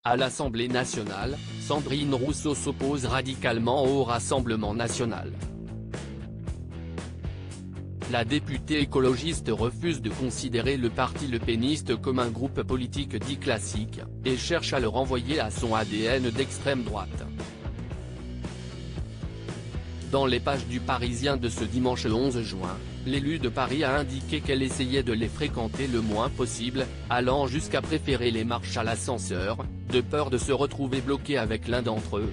À l'Assemblée nationale, Sandrine Rousseau s'oppose radicalement au Rassemblement national. La députée écologiste refuse de considérer le parti lepéniste comme un groupe politique dit classique, et cherche à le renvoyer à son ADN d'extrême droite. Dans les pages du Parisien de ce dimanche 11 juin, l'élu de Paris a indiqué qu'elle essayait de les fréquenter le moins possible, allant jusqu'à préférer les marches à l'ascenseur, de peur de se retrouver bloquée avec l'un d'entre eux.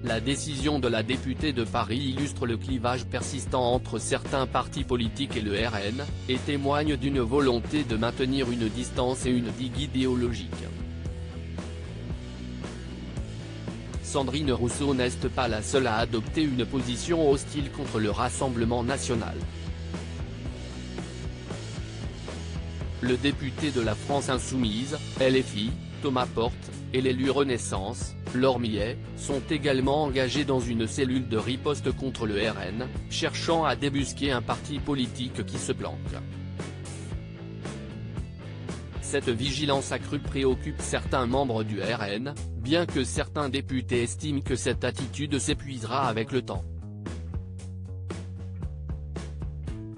La décision de la députée de Paris illustre le clivage persistant entre certains partis politiques et le RN, et témoigne d'une volonté de maintenir une distance et une digue idéologique. Sandrine Rousseau n'est pas la seule à adopter une position hostile contre le Rassemblement national. Le député de la France insoumise, LFI, Thomas Porte, et l'élu Renaissance, Laure Millet, sont également engagés dans une cellule de riposte contre le RN, cherchant à débusquer un parti politique qui se planque. Cette vigilance accrue préoccupe certains membres du RN, bien que certains députés estiment que cette attitude s'épuisera avec le temps.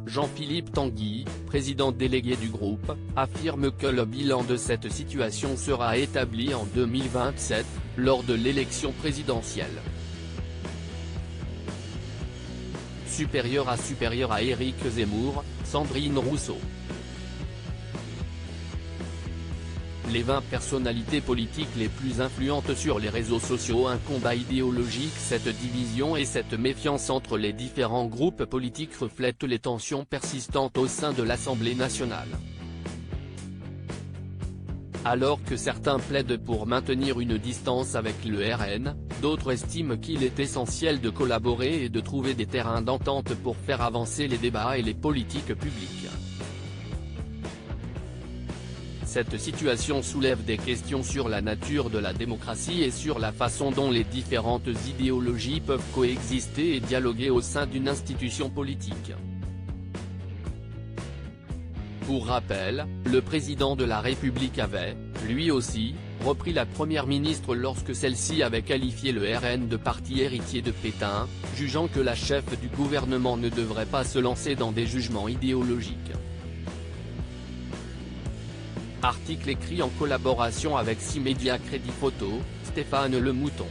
Jean-Philippe Tanguy, président délégué du groupe, affirme que le bilan de cette situation sera établi en 2027, lors de l'élection présidentielle. Supérieur à Éric Zemmour, Sandrine Rousseau. Les 20 personnalités politiques les plus influentes sur les réseaux sociaux. Un combat idéologique. Cette division et cette méfiance entre les différents groupes politiques reflètent les tensions persistantes au sein de l'Assemblée nationale. Alors que certains plaident pour maintenir une distance avec le RN, d'autres estiment qu'il est essentiel de collaborer et de trouver des terrains d'entente pour faire avancer les débats et les politiques publiques. Cette situation soulève des questions sur la nature de la démocratie et sur la façon dont les différentes idéologies peuvent coexister et dialoguer au sein d'une institution politique. Pour rappel, le président de la République avait, lui aussi, repris la première ministre lorsque celle-ci avait qualifié le RN de parti héritier de Pétain, jugeant que la chef du gouvernement ne devrait pas se lancer dans des jugements idéologiques. Article écrit en collaboration avec 6 médias Crédit Photo, Stéphane Le Mouton.